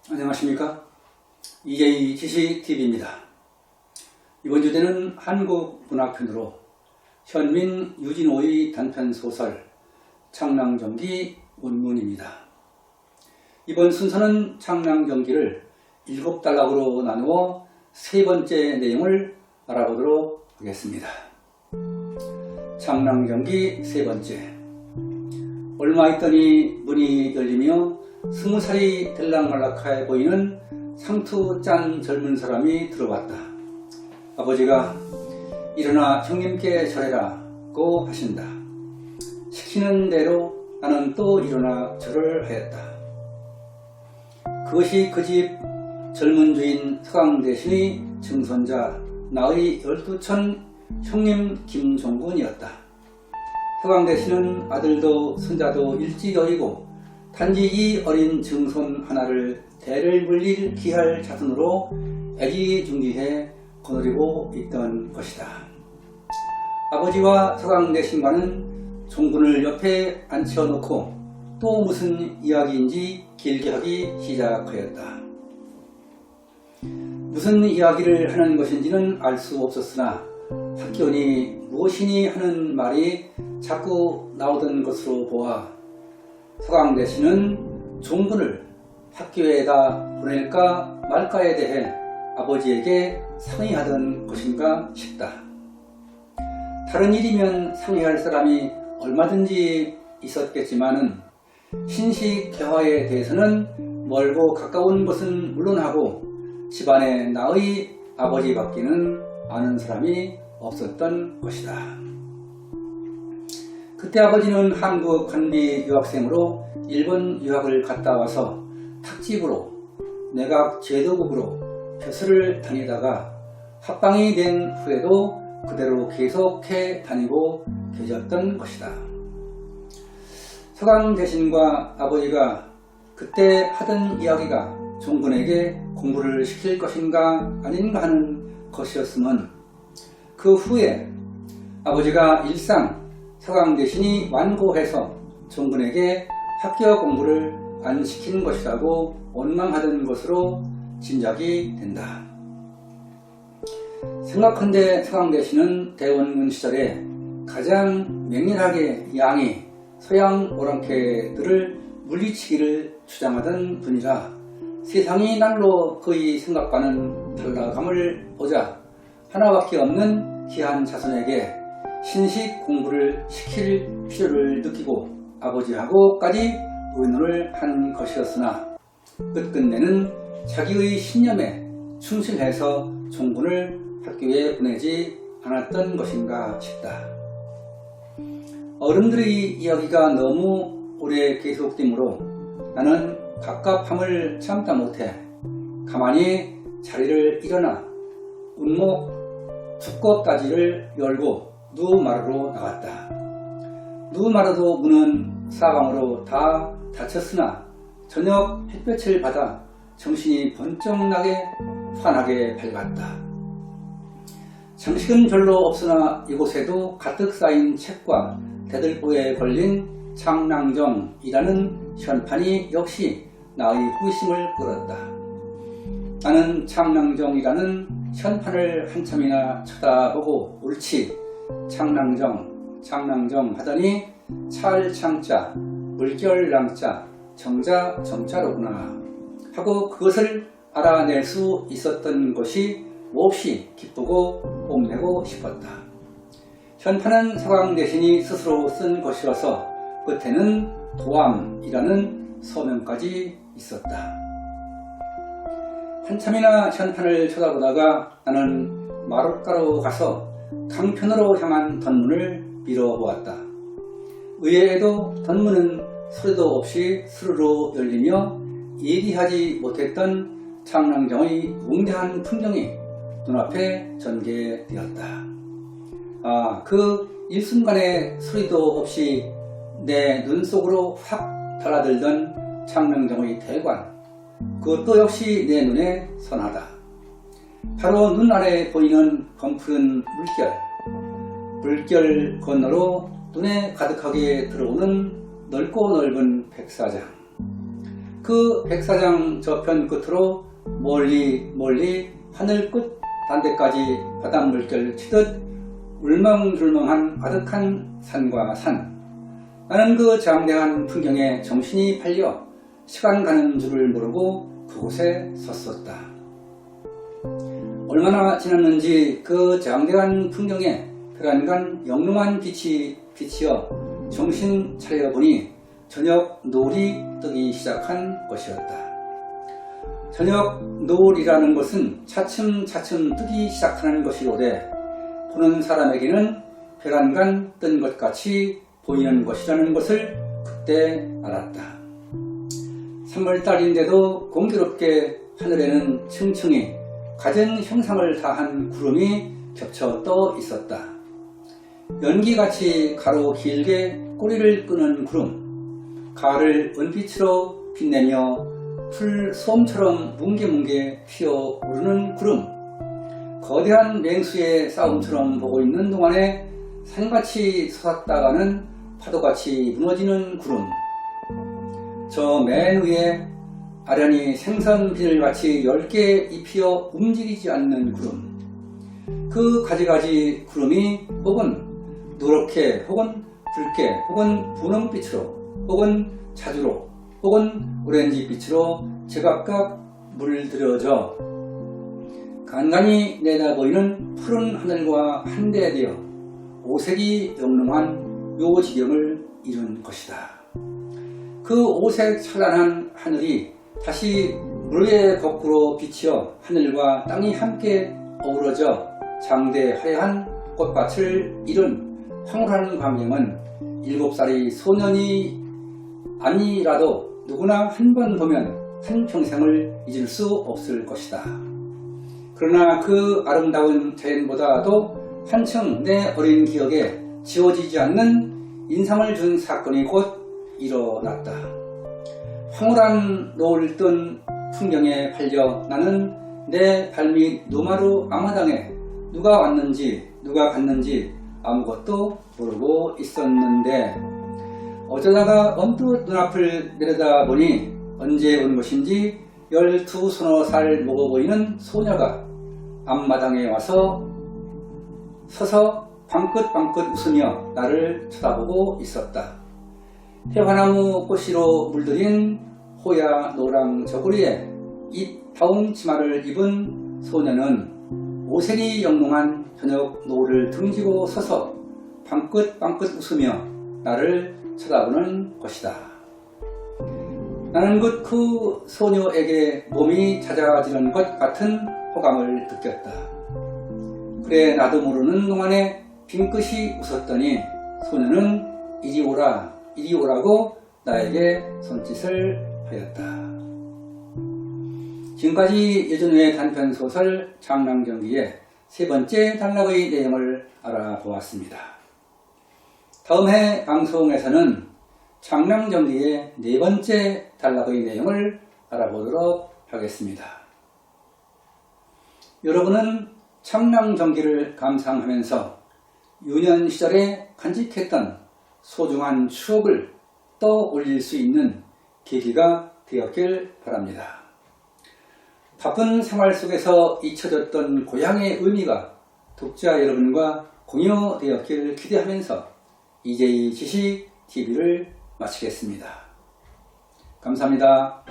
안녕하십니까? EJ 지식TV입니다. 이번 주제는 한국문학편으로 현민 유진호의 단편소설 창랑정기 운문입니다. 이번 순서는 창랑정기를 7단락으로 나누어 세 번째 내용을 알아보도록 하겠습니다. 창랑정기 세 번째. 얼마 있더니 문이 열리며 20살이 들락말락해 보이는 상투 짠 젊은 사람이 들어왔다. 아버지가 일어나 형님께 절해라고 하신다. 시키는 대로 나는 또 일어나 절을 하였다. 그것이 그 집 젊은 주인 서강대신의 증손자 나의 12촌 형님 김종군이었다. 서강대신은 아들도 손자도 일찍 여의고 단지 이 어린 증손 하나를 대를 물릴 귀할 자손으로 애지중지해 거느리고 있던 것이다. 아버지와 서강대신과는 종군을 옆에 앉혀놓고 또 무슨 이야기인지 길게 하기 시작하였다. 무슨 이야기를 하는 것인지는 알 수 없었으나 학교니 무엇이니 하는 말이 자꾸 나오던 것으로 보아 서강대신은 종군을 학교에다 보낼까 말까에 대해 아버지에게 상의하던 것인가 싶다. 다른 일이면 상의할 사람이 얼마든지 있었겠지만은 신식 개화에 대해서는 멀고 가까운 것은 물론하고 집안에 나의 아버지밖에는 아는 사람이 없었던 것이다. 그때 아버지는 한국 한비 유학생으로 일본 유학을 갔다 와서 탁집으로 내각 제도국으로 벼슬을 다니다가 합방이 된 후에도 그대로 계속해 다니고 계셨던 것이다. 서강대신과 아버지가 그때 하던 이야기가 종군에게 공부를 시킬 것인가 아닌가 하는 것이었으면 그 후에 아버지가 일상 서강대신이 완고해서 종군에게 학교 공부를 안 시킨 것이라고 원망하던 것으로 짐작이 된다. 생각한데 서강대신은 대원군 시절에 가장 맹렬하게 양이 서양 오랑캐들을 물리치기를 주장하던 분이라 세상이 날로 그의 생각과는 달라감을 보자 하나밖에 없는 귀한 자손에게 신식 공부를 시킬 필요를 느끼고 아버지하고까지 의논을 한 것이었으나 끝끝내는 자기의 신념에 충실해서 종군을 학교에 보내지 않았던 것인가 싶다. 어른들의 이야기가 너무 오래 계속되므로 나는 갑갑함을 참다 못해 가만히 자리를 일어나 운목 두껍다지를 열고 누마루로 나갔다. 누마루도 문은 사방으로 다 닫혔으나 저녁 햇볕을 받아 정신이 번쩍 나게 환하게 밝았다. 장식은 별로 없으나 이곳에도 가득 쌓인 책과 대들보에 걸린 창랑정이라는 현판이 역시 나의 호기심을 끌었다. 나는 창랑정이라는 현판을 한참이나 쳐다보고 옳지 창랑정 하더니 찰창자 물결랑자 정자 정자로구나 하고 그것을 알아낼 수 있었던 것이 몹시 기쁘고 뽐내고 싶었다. 현판은 서강대신이 스스로 쓴 것이어서 끝에는 도암이라는 서명까지 있었다. 한참이나 현판을 쳐다보다가 나는 마룻가로 가서 강편으로 향한 던문을 밀어보았다. 의외에도 던문은 소리도 없이 스르르 열리며 예기하지 못했던 창랑정의 웅대한 풍경이 눈앞에 전개되었다. 그 일순간의 소리도 없이 내 눈 속으로 확 달아들던 창랑정의 대관, 그것도 역시 내 눈에 선하다. 바로 눈 아래 보이는 검푸른 물결 건너로 눈에 가득하게 들어오는 넓고 넓은 백사장. 그 백사장 저편 끝으로 멀리 하늘 끝 반대까지 바닷물결 치듯 울멍불멍한 아득한 산과 산. 나는 그 장대한 풍경에 정신이 팔려 시간 가는 줄을 모르고 그곳에 섰었다. 얼마나 지났는지 그 장대한 풍경에 별안간 영롱한 빛이 비치어 정신 차려보니 저녁 노을이 뜨기 시작한 것이었다. 저녁 노을이라는 것은 차츰차츰 뜨기 시작하는 것이로되 보는 사람에게는 별안간 뜬 것 같이 보이는 것이라는 것을 그때 알았다. 3월달인데도 공교롭게 하늘에는 층층이 갖은 형상을 다한 구름이 겹쳐 떠 있었다. 연기같이 가로 길게 꼬리를 끄는 구름, 가을을 은빛으로 빛내며 풀 솜처럼 뭉게뭉게 피어오르는 구름, 거대한 맹수의 싸움처럼 보고 있는 동안에 산같이 솟았다가는 파도같이 무너지는 구름, 저 맨 위에 아련히 생선 비늘같이 10개 입히어 움직이지 않는 구름, 그 가지가지 구름이 혹은 누렇게 혹은 붉게 혹은 분홍빛으로 혹은 자주로 혹은 오렌지빛으로 제각각 물들여져 간간히 내다보이는 푸른 하늘과 한대되어 오색이 영롱한 요 지경을 이룬 것이다. 그 오색 찬란한 하늘이 다시 물 위에 거꾸로 비치어 하늘과 땅이 함께 어우러져 장대 화려한 꽃밭을 이룬 황홀한 광경은 7살의 소년이 아니라도 누구나 한 번 보면 한평생을 잊을 수 없을 것이다. 그러나 그 아름다운 자연보다도 한층 내 어린 기억에 지워지지 않는 인상을 준 사건이 곧 일어났다. 황홀한 노을 뜬 풍경에 팔려 나는 내 발밑 노마루 아마당에 누가 왔는지 누가 갔는지 아무것도 모르고 있었는데 어쩌다가 언뜻 눈앞을 내려다보니 언제 온 것인지 12서너 먹어 보이는 소녀가 앞마당에 와서 서서 방긋방긋 웃으며 나를 쳐다보고 있었다. 해화나무 꽃씨로 물들인 호야 노랑 저고리에 잎다운 치마를 입은 소녀는 오색이 영롱한 저녁 노을을 등지고 서서 방긋방긋 웃으며 나를 쳐다보는 것이다. 나는 곧 그 소녀에게 몸이 잦아지는 것 같은 호감을 느꼈다. 그래 나도 모르는 동안에 빙긋이 웃었더니 소녀는 이리 오라 이리 오라고 나에게 손짓을 하였다. 지금까지 예전의 단편소설 장랑정기의 3번째 단락의 내용을 알아보았습니다. 다음 해 방송에서는 장랑정기의 4번째 단락의 내용을 알아보도록 하겠습니다. 여러분은 장랑정기를 감상하면서 유년 시절에 간직했던 소중한 추억을 떠올릴 수 있는 계기가 되었길 바랍니다. 바쁜 생활 속에서 잊혀졌던 고향의 의미가 독자 여러분과 공유되었길 기대하면서 EJ 지식 TV를 마치겠습니다. 감사합니다.